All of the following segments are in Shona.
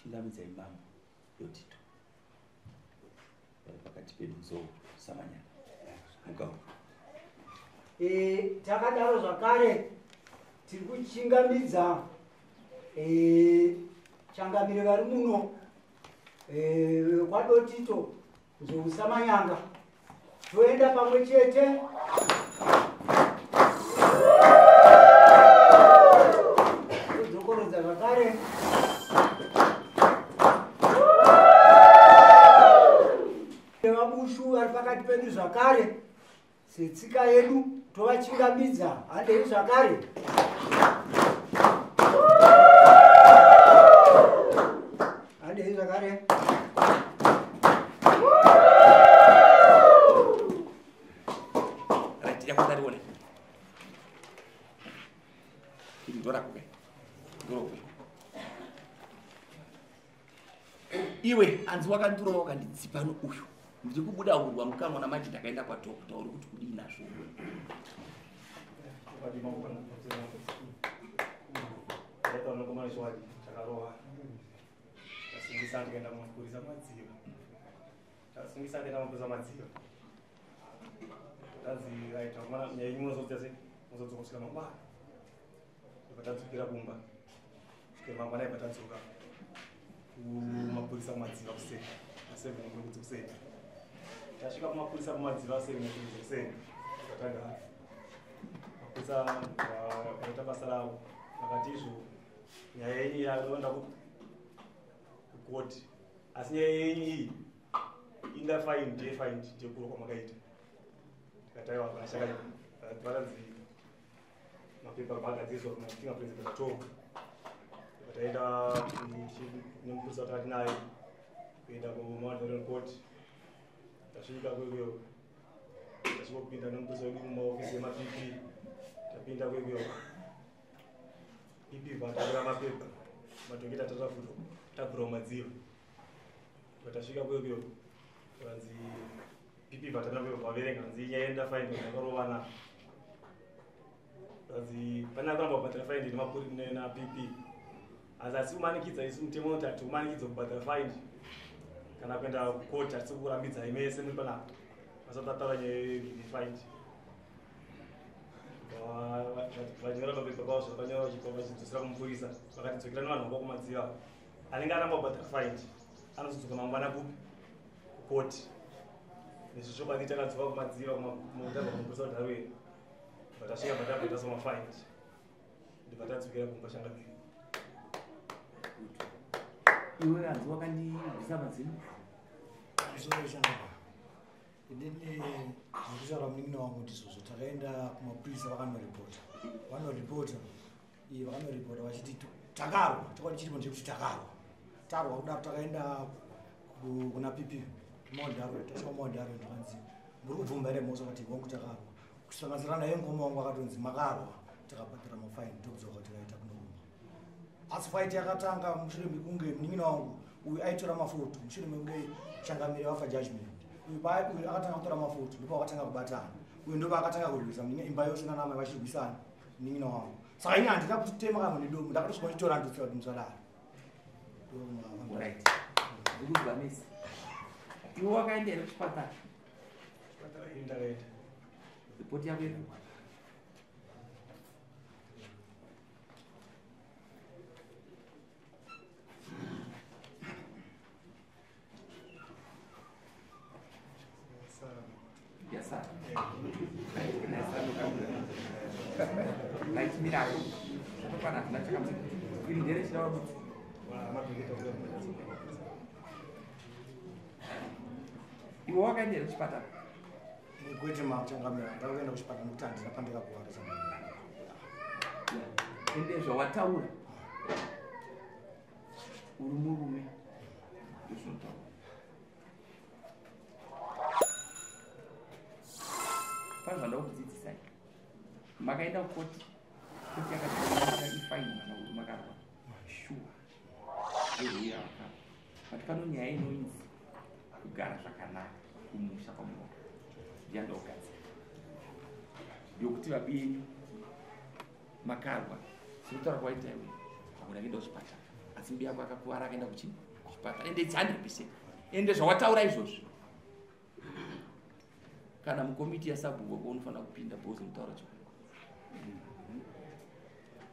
chingamidza imambo yotito pakati pedu samanya mugawo takadaro zvakare tiri kuchingamidza changamire vari muno kwadotito kuzousamanyanga toenda pamwe chete kudzokorodza zvakare vabushu vari pakati pedu zvakare setsika yedu tovachingamidza handei zvakare handei zvakare yakudarione ndorakuke ndorokuke iwe anzi wakandurawo wakandidzipa nouyu ndiri kubuda urwa mukanwa namanje ndakaenda kwadhokta uri kuti kudii nazvo patadzokera kumba kusvika mangwana patadzoka kumapurisa kumadziva kuseni a7 kuti kuseni tasvika kumapurisa kumadziva 7 kuti kuseni tatanga mapurisa vaita basa ravo vakati izvo nyaya yenyu yanoenda kukoti asi nyaya yenyu iyi inda fine ndeyekuro kwamakaita tikataiwa vanashaka varadzi mapepa pagadziswa kumafingerprints patatora taenda nemupurisa watakati naye kuenda kuMount Court tasvika kwekweyo tachingopinda nemupurisa wedu mumaofisi emaPP tapinda kwekweyo PP vatarira mapepa madhokita tatavhurawo madziva patasvika kwekweyo vanzi PP vatarira mapepa vaverenga vanzi nyaya enda fine yakarovana vanzi pana kuramba kubhadhara faindi naPP asi kumanikidza isu mutemo unoti kumanikidza kubhadhara faindi kana kuenda kukoti hatisi kurambidza imese muri panapa vasatataura nyaya yefaindi vanyora mapepa pavo zvakanyora vachipa vachidzosera kumupurisa vakatidzokera nevanhu vanga kumadziva anenge aramba kubhadhara faindi anozodzoka mangwana kupi kukoti nezvi chokwadi takadzoka kumadziva mutabva kumupurisa kudharuweni vatasvika patabvita somafaindi ndivatadzokera kumba shangamiri iwe hanzi wakandibvisa mazino inini ndikutaura munin'ina wangu kuti izvozvo takaenda kumapurisa vakanoripota vachiti takarwa takwadi chiripo ndechekuti tarwa kudaro takaenda kuna PP maudharo tasvika maudharo ndakanzi muri kubvumba here moso kuti wangu takarwa kusanganisira naye ngoma wangu akatonzi makarwa takabhadhara mafaini tokudzoka tikaita kunorumba asi faiti yakatanga mushure mekunge munin'ina wangu uyu aitora mafoto mushure mekunge changamire vafa judgment uyu akatanga kutora mafoto ndipo akatanga kubatana uyu ndo vakatanga kurwisa imba yose nanamai vachirwisana munin'ina wangu saka ini handina kutema kamwe nedomo ndakatosvika nditora ndofika kuti musadaro ndikuzvanesi iwe wakaenda here kuchipatara ndakaenda ripoti yako yedu yasa naitimirayo apana kuna chakamzi ili ndere chitaura kuti iwe wakaenda here kuchipatara kwete machangamira ndakaenda kuchipatara nekuti handina pandikagara ende zvawataura uri murume ndozvinotaura pane zvanda kudzidzisai makaenda kukoti koti yakatiaa ifaini kana uri makarwa shuwa ehuya wakapa but pano nyaya inoinzi kugara zvakanaka kumusha pamoto ndiyandaugadzira ndokuti vabenyu makarwa sirikutaura kwaita iwe hakuna kuenda kuchipatara asi simbi yako akakuwara akaenda kuchipatara ende it's 100%. Ende zvawataura izvozvo kana mukomiti yasabhuku unofanira kupinda bozi mutaura choko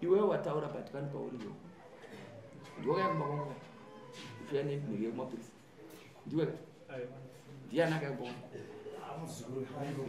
iwewe wataura patikani pauriyo ndiwe yakumba kwangu ufika nemhuri yekumapurisa ndiwe ndiani akakuona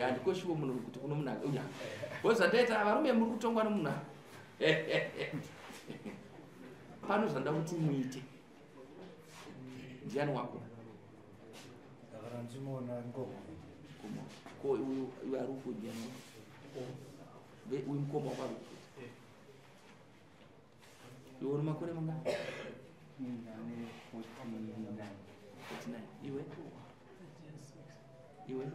handikoshiwo munhu kuti kuno munhu uya bozandaita varume muri kutongwa nomunhu pano zvanda kuti muite ndiani wako ko uyu ari kudiani uyu mukoma wako ari iwe uri makore manga 49 iwe iwe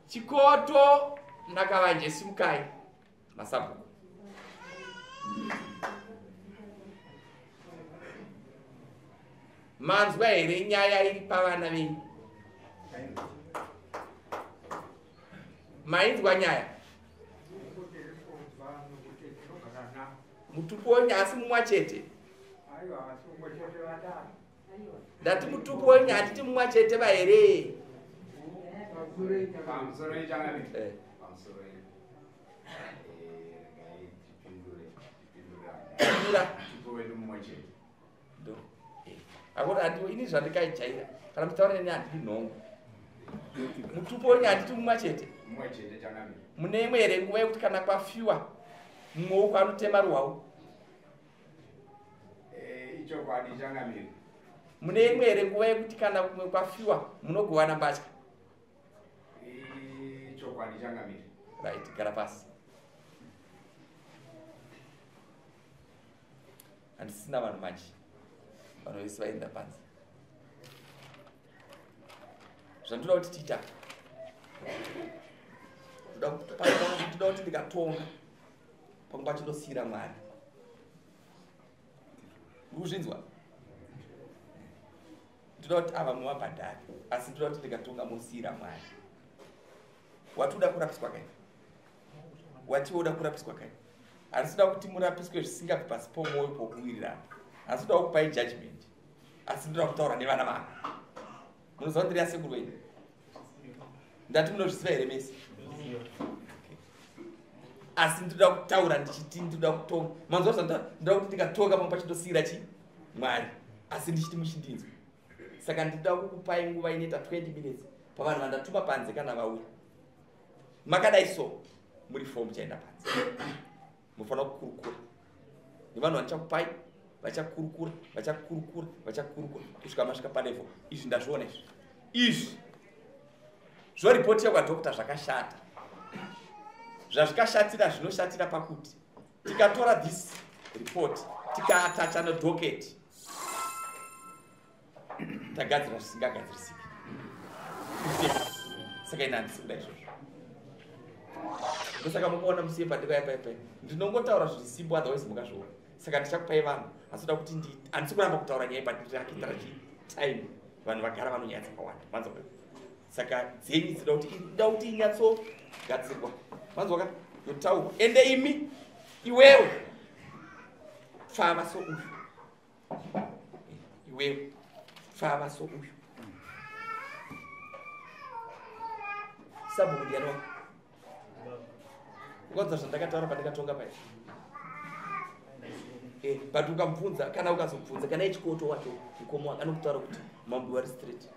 chikoto ndakavanje simukai masabu manzwa here nyaya iri pavana venyu mainzwa nyaya mutupu wenyu asi mumwa chete ndati mutupu wenyu hatiti mumwa chete vahere akoti hati ini zvandikaijaira kana mutaura neni handiti nhongo mutupu wenyu handiti mumwa chete mune imwe here nguva yekuti kana kwafiwa mumwe uko anotema ruhwawo mune imwe here nguva yekuti kana kumwe kwafiwa munogowana mbatya right gara pasi handisina vanhu manje vanhu vese vaenda panze zvandoda kuti tiita toda kuti ndikatonga panguva chindosiyira mwari urikuzvinzwa ndoda kuti ava mumabhadhari asi ndoda kuti ndikatonga musiyira mwari watiuda kurapiswa kai watiuda kurapiswa kai handisida kuti murapiswe zvisingabvi pasi pomwoyo pokuwirirana handisida kupai judgment asi ndoda kutaura nevana vangu munoziva ndiri yasekuru wenyu ndati munozvisiva here mese asi ndoda kutaura ndichiti ndoda kutonga manzwa ndoda kuti ndikatonga pamwe pachindosiyira chi mwari asi ndichiti muchindinzwa saka ndoda kukupai nguva inoita 20 minutes pavanhu vandatuma panze kana vauya makadai so muri fomu chaenda panze mufanira kukurukura nevanhu vanichakupai vachakurukura vachakurukura vachakurukura kusvika masvika palevo izvi ndazviona izvi zvoripotira kwadhokta zvakashata zvazvikashatira zvinoshatira pakuti tikatora this report tikaatacha nedhoketi tagadzira zvisingagadzirisiki saka ina handisikuda izvozvo ndosaka mukaona musiye pandikaipai ndinongotaura zviri simbo otherwise mukazviona saka ndichakupai vanhu asoda kuti handisi kuramba kutaura nyaya pandirakiitara time vanhu vagara vano nyaya dzakawanda manzwa saka dzenyu dzida kuti inyatsogadzirwa manzwaka yotaurwa ende imi iwewe pfava so uyu iwewe pfava so uyu sabhuku ndiani wako ukanzwa zvandakataura pandikatonga pai but ukamubvunza kana ukazobvunza kana echikoto wacho mukomo wake anokutaura kuti mambo wari straight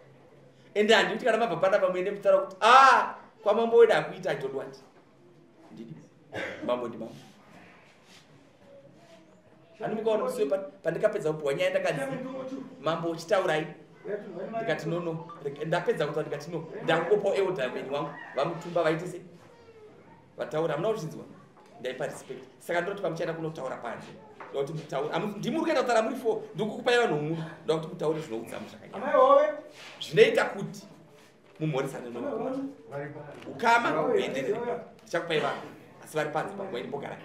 ende handikuti kana mabva pana pamwe nemutaura kuti kwamambo wedu akuita I don't want ndidi mambo ndi mambo hanimikaona musiwe pandikapedza kupuwa nyaya ndakanzi mambo uchitaurai ndikati nono ndapedza kutaura ndikati no ndakungopawo eudhameni wangu vamutumba vaitese vataura hamuna kuchinzwa ndaipa respect saka ndoti pamuchaenda kunotaura panze ndokuti mutaure ndimuri kuenda kutaura muri 4 ndikukupai vanhu umwe ndokuti mutaure zvinoudzamu zvakanyanya zvinoita kuti mumhoresane nomakoma ukama uenderere ndichakupai vanhu asi vari panze panguva inimbogara